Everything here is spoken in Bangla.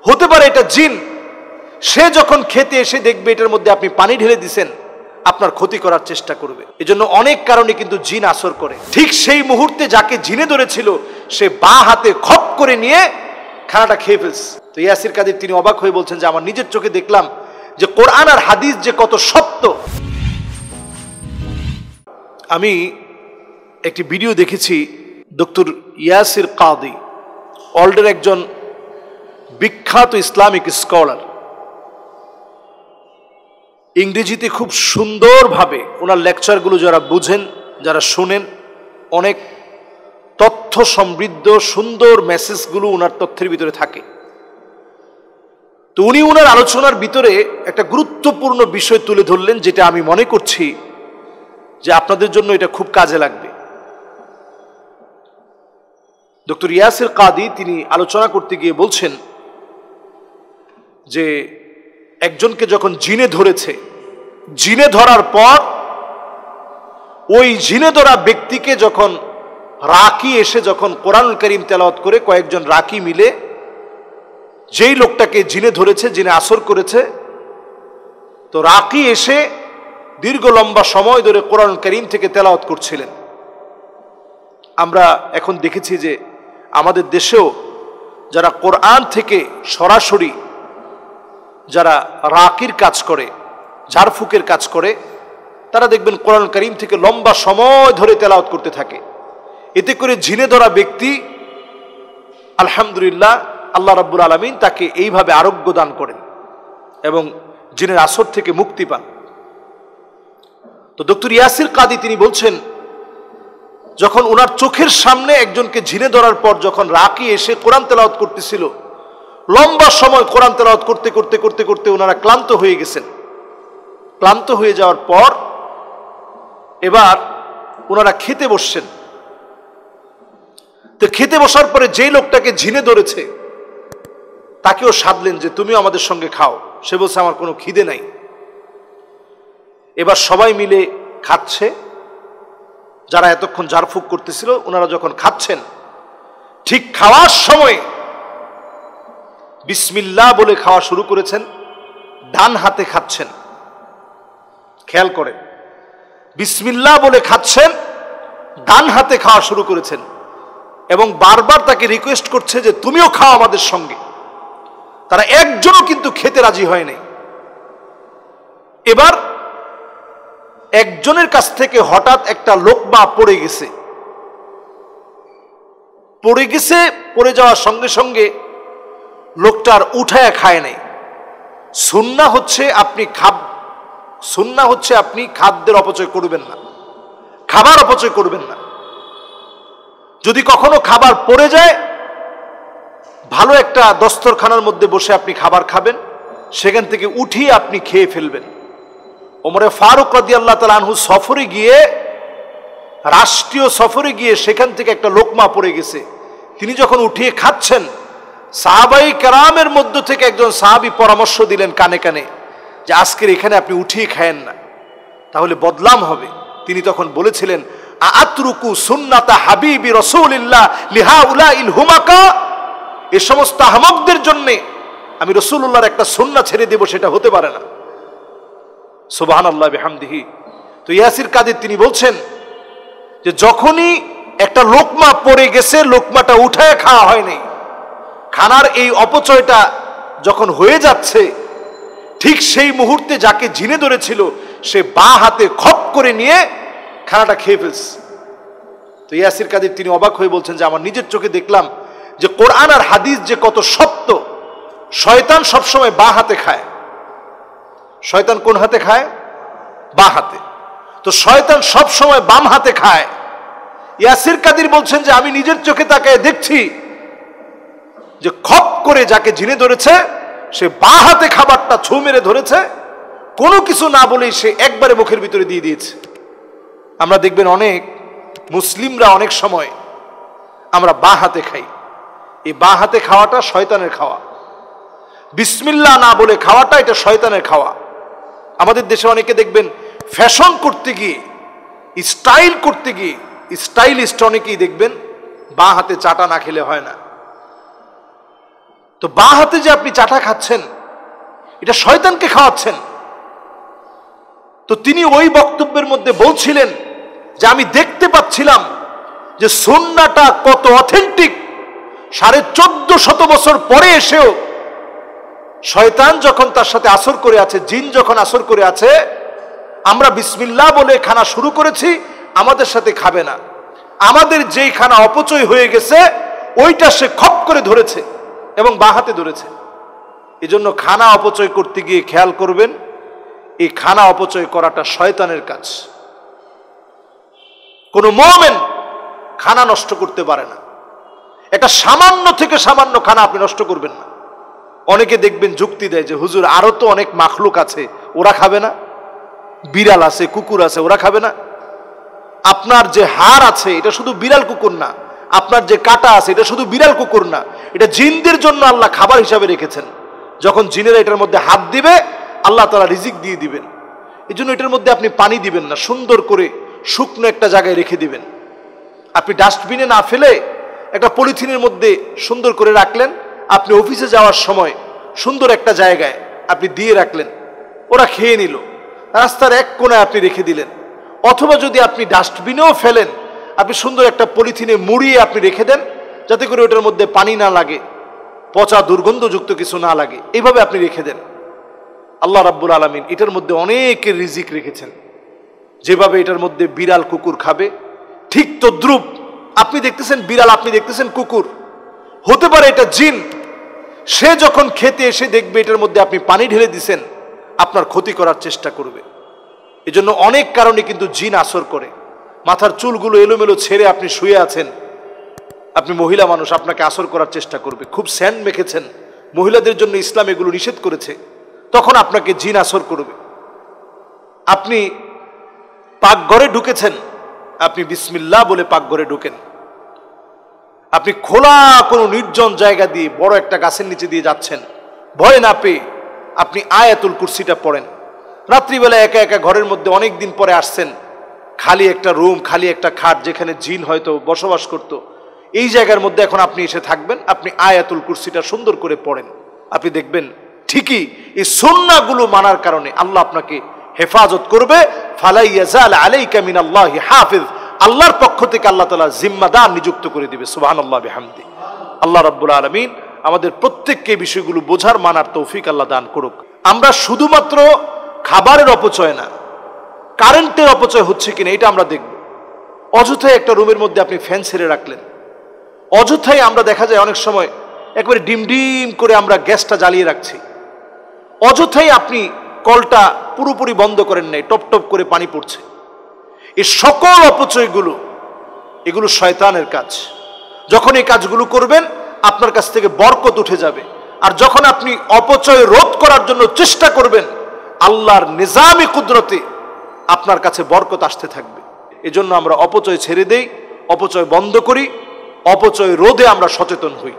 হতে পারে এটা জিন। সে যখন খেতে এসে দেখবে এটার মধ্যে আপনি পানি ঢেলে দিছেন, আপনার ক্ষতি করার চেষ্টা করবে। এজন্য অনেক কারণে কিন্তু জিন আসর করে। ঠিক সেই মুহূর্তে যাকে জিনে ধরেছিল সে বাঁ হাতে খপ করে নিয়ে খানাটা খেয়ে ফেলছে। তো ইয়াসির কাদির তিনি অবাক হয়ে বলছেন যে আমার নিজের চোখে দেখলাম যে কোরআন আর হাদিস যে কত সত্য। আমি একটি ভিডিও দেখেছি, ডক্টর ইয়াসির কাদি ওয়ার্ল্ডের একজন বিখ্যাত ইসলামিক স্কলার, ইংরেজিতে খুব সুন্দরভাবে ওনার লেকচারগুলো যারা বুঝেন, যারা শুনেন, অনেক তথ্য সমৃদ্ধ সুন্দর মেসেজগুলো ওনার তথ্যের ভিতরে থাকে। তো উনি ওনার আলোচনার ভিতরে একটা গুরুত্বপূর্ণ বিষয় তুলে ধরলেন, যেটা আমি মনে করছি যে আপনাদের জন্য এটা খুব কাজে লাগবে। ডক্টর ইয়াসির কাদি তিনি আলোচনা করতে গিয়ে বলছেন যে একজনকে যখন জিনে ধরেছে, জিনে ধরার পর ওই জিনে ধরা ব্যক্তিকে যখন রাকি এসে যখন কোরআনুল কারীম তেলাওয়াত করে, কয়েকজন রাকি মিলে যেই লোকটাকে জিনে ধরেছে, জিনে আসর করেছে, তো রাকি এসে দীর্ঘ লম্বা সময় ধরে কোরআনুল কারীম থেকে তেলাওয়াত করছিলেন। আমরা এখন দেখেছি যে আমাদের দেশেও যারা কোরআন থেকে সরাসরি যারা রাকির কাজ করে, ঝাড়ফুকের কাজ করে, তারা দেখবেন কোরআন কারীম থেকে লম্বা সময় ধরে তেলাওয়াত করতে থাকে। এতে করে জিনে ধরা ব্যক্তি আলহামদুলিল্লাহ আল্লাহ রাব্বুল আলামিন তাকে এইভাবে আরোগ্য দান করেন এবং জিনের আসর থেকে মুক্তি পান। তো ডক্টর ইয়াসির কাদি তিনি বলছেন যখন ওনার চোখের সামনে একজনকে জিনে ধরার পর যখন রাকি এসে কোরআন তেলাওয়াত করতেছিল, লম্বা সময় কোরআন তেলাওয়াত করতে করতে করতে করতে ওনারা ক্লান্ত হয়ে গেছেন। ক্লান্ত হয়ে যাওয়ার পর এবার ওনারা খেতে বসছেন। তো খেতে বসার পরে যেই লোকটাকে জিনে ধরেছে তাকেও সাধলেন যে তুমিও আমাদের সঙ্গে খাও। সে বলছে আমার কোনো খিদে নাই। এবার সবাই মিলে খাচ্ছে, যারা এতক্ষণ ঝাড়ফুঁক করতেছিল ওনারা যখন খাচ্ছেন, ঠিক খাওয়ার সময় বিসমিল্লাহ বলে খাওয়া শুরু করেছেন, ডান হাতে খাচ্ছেন। খেয়াল করেন, বিসমিল্লাহ বলে খাচ্ছেন, ডান হাতে খাওয়া শুরু করেছেন এবং বারবার তাকে রিকোয়েস্ট করছে যে তুমিও খাও আমাদের সঙ্গে। তারা একজনও কিন্তু খেতে রাজি হয় নাই। এবার একজনের কাছ থেকে হঠাৎ একটা লোকমা পড়ে গেছে। পড়ে যাওয়ার সঙ্গে সঙ্গে লোকটার উঠায় খায় নাই। সুন্নাহ হচ্ছে আপনি খাদ্যের অপচয় করবেন না, খাবার অপচয় করবেন না। যদি কখনো খাবার পড়ে যায়, ভালো একটা দস্তরখানার মধ্যে বসে আপনি খাবার খাবেন, সেখান থেকে উঠিয়ে আপনি খেয়ে ফেলবেন। ওমরে ফারুক রাদিয়াল্লাহু তাআলা আনহু সফরে গিয়ে, রাষ্ট্রীয় সফরে গিয়ে সেখান থেকে একটা লোকমা পড়ে গেছে। তিনি যখন উঠিয়ে খাচ্ছেন, সাহাবাই কেরামের মধ্য থেকে একজন সাহাবী পরামর্শ দিলেন কানে কানে যে আজকের এখানে আপনি উঠিয়ে খায়েন না, তাহলে বদনাম হবে। তিনি তখন বলেছিলেন আতরুকু সুন্নাতা হাবিবি রাসূলিল্লাহ লিহাউলাইল হুমাকা, এই সমস্ত আহমকদের জন্য আমি রাসূলুল্লাহর একটা সুন্নাহ ছেড়ে দেব, সেটা হতে পারে না। সুবহানাল্লাহ বিহামদিহি। তো ইয়াসির কাদির তিনি বলছেন যে যখনই একটা লোকমা পড়ে গেছে, লোকমাটা উঠায় খাওয়া হয়নি, খানার এই অপচয়টা যখন হয়ে যাচ্ছে, ঠিক সেই মুহূর্তে যাকে জিনে ধরেছিল সে বাঁ হাতে খপ করে নিয়ে খানাটা খেয়ে ফেলছে। তো ইয়াসির কাদির তিনি অবাক হয়ে বলছেন যে আমার নিজের চোখে দেখলাম যে কোরআন আর হাদিস যে কত সত্য। শয়তান সবসময় বাঁ হাতে খায়। শয়তান কোন হাতে খায়? বাঁ হাতে। তো শয়তান সব সময় বাম হাতে খায়। ইয়াসির কাদির বলছেন যে আমি নিজের চোখে তাকায় দেখছি যে খপ করে যাকে জিনে ধরেছে সে বাঁ হাতে খাবারটা ছু মেরে ধরেছে, কোনো কিছু না বলেই সে একবারে মুখের ভিতরে দিয়ে দিয়েছে। আমরা দেখবেন অনেক মুসলিমরা অনেক সময় আমরা বাঁ হাতে খাই। এই বাঁ হাতে খাওয়াটা শয়তানের খাওয়া। বিসমিল্লাহ না বলে খাওয়াটা এটা শয়তানের খাওয়া। আমাদের দেশে অনেকে দেখবেন ফ্যাশন করতে গিয়ে, স্টাইল করতে গিয়ে, স্টাইলিস্ট অনেকেই দেখবেন বাঁ হাতে চাটা না খেলে হয় না। তো বাঁ হাতে যে আপনি চাটা খাচ্ছেন, এটা শয়তানকে খাওয়াচ্ছেন। তো তিনি ওই বক্তব্যের মধ্যে বলছিলেন যে আমি দেখতে পাচ্ছিলাম যে সুন্নাহটা কত অথেন্টিক। 1450 বছর পরে এসেও শয়তান যখন তার সাথে আসর করে আছে, জিন যখন আসর করে আছে, আমরা বিসমিল্লাহ বলে খানা শুরু করেছি, আমাদের সাথে খাবে না। আমাদের যেই খানা অপচয় হয়ে গেছে ওইটা সে খপ করে ধরেছে এবং বাঁ হাতে ধরেছে। এজন্য খানা অপচয় করতে গিয়ে খেয়াল করবেন, এই খানা অপচয় করাটা শয়তানের কাজ। কোন মুমিন খানা নষ্ট করতে পারে না। এটা সামান্য থেকে সামান্য খানা আপনি নষ্ট করবেন না। অনেকে দেখবেন যুক্তি দেয় যে হুজুর আরো তো অনেক মাখলুক আছে, ওরা খাবে না? বিড়াল আছে, কুকুর আছে, ওরা খাবে না? আপনার যে হাড় আছে এটা শুধু বিড়াল কুকুর না, আপনার যে কাটা আছে এটা শুধু বিড়াল কুকুর না, এটা জিনদের জন্য আল্লাহ খাবার হিসাবে রেখেছেন। যখন জিনেরা এটার মধ্যে হাত দিবে আল্লাহ তাআলা রিজিক দিয়ে দিবেন। এই জন্য এটার মধ্যে আপনি পানি দিবেন না, সুন্দর করে শুকনো একটা জায়গায় রেখে দিবেন। আপনি ডাস্টবিনে না ফেলে একটা পলিথিনের মধ্যে সুন্দর করে রাখলেন। আপনি অফিসে যাওয়ার সময় সুন্দর একটা জায়গায় আপনি দিয়ে রাখলেন, ওরা খেয়ে নিল, রাস্তার এক কোণায় আপনি রেখে দিলেন। অথবা যদি আপনি ডাস্টবিনেও ফেলেন, আপনি সুন্দর একটা পলিথিনে মুড়িয়ে আপনি রেখে দেন, যাতে করে ওটার মধ্যে পানি না লাগে, পচা দুর্গন্ধযুক্ত কিছু না লাগে, এইভাবে আপনি রেখে দেন। আল্লাহ রাব্বুল আলামিন এটার মধ্যে অনেকের রিজিক রেখেছেন। যেভাবে এটার মধ্যে বিড়াল কুকুর খাবে, ঠিক তদ্রুপ আপনি দেখতেছেন বিড়াল, আপনি দেখতেছেন কুকুর, হতে পারে এটা জিন। সে যখন খেতে এসে দেখবে এটার মধ্যে আপনি পানি ঢেলে দিছেন, আপনার ক্ষতি করার চেষ্টা করবে। এজন্য অনেক কারণে কিন্তু জিন আসর করে। মাথার চুলগুলো এলোমেলো ছেড়ে আপনি শুয়ে আছেন, আপনি মহিলা মানুষ, আপনাকে আসর করার চেষ্টা করবে। খুব স্যান্ড মেখেছেন, মহিলাদের জন্য ইসলাম এগুলো নিষেধ করেছে, তখন আপনাকে জিন আসর করবে। আপনি পাকঘরে ঢুকেছেন, আপনি বিসমিল্লাহ বলে পাকঘরে ঢুকেন। আপনি খোলা কোনো নির্জন জায়গা দিয়ে বড় একটা গাছের নিচে দিয়ে যাচ্ছেন, ভয় না পেয়ে আপনি আয়াতুল কুরসিটা পড়েন। রাত্রিবেলা একা একা ঘরের মধ্যে অনেক দিন পরে আসছেন, খালি একটা রুম, খালি একটা খাট, যেখানে জিন হয়তো বসবাস করত, এই জায়গার মধ্যে এখন আপনি এসে থাকবেন। আপনি আয়াতুল কুরসিটা সুন্দর করে পড়েন। আপনি দেখবেন ঠিকই এই সুন্নাহগুলো মানার কারণে আল্লাহ আপনাকে হেফাজত করবে। ফালা ইয়াজাল আলাইকা মিনাল্লাহি হাফিজ, আল্লাহর পক্ষ থেকে আল্লাহ তাআলা জিম্মাদার নিযুক্ত করে দিবে। সুবহানাল্লাহ বিহামদি। আল্লাহ রাব্বুল আলামিন আমাদের প্রত্যেককে বিষয়গুলো বোঝার, মানার তৌফিক আল্লাহ দান করুক। আমরা শুধুমাত্র খাবারের অপচয় না, কারেন্টের অপচয় হচ্ছে কিনা এটা আমরা দেখব। অযথাই একটা রুমের মধ্যে আপনি ফ্যান ছেড়ে রাখলেন, অযথাই আমরা দেখা যায় অনেক সময় একবারে ডিম ডিম করে আমরা গ্যাসটা জ্বালিয়ে রাখছি, অযথাই আপনি কলটা পুরোপুরি বন্ধ করেন নাই, টপ টপ করে পানি পড়ছে। এই সকল অপচয়গুলো, এগুলো শয়তানের কাজ। যখন এই কাজগুলো করবেন আপনার কাছ থেকে বরকত উঠে যাবে। আর যখন আপনি অপচয় রোধ করার জন্য চেষ্টা করবেন, আল্লাহর নিজামী কুদরতে আপনার কাছে বরকত আসতে থাকবে। এজন্য আমরা অপচয় ছেড়ে দেই, অপচয় বন্ধ করি, অপচয় রোধে আমরা সচেতন হই।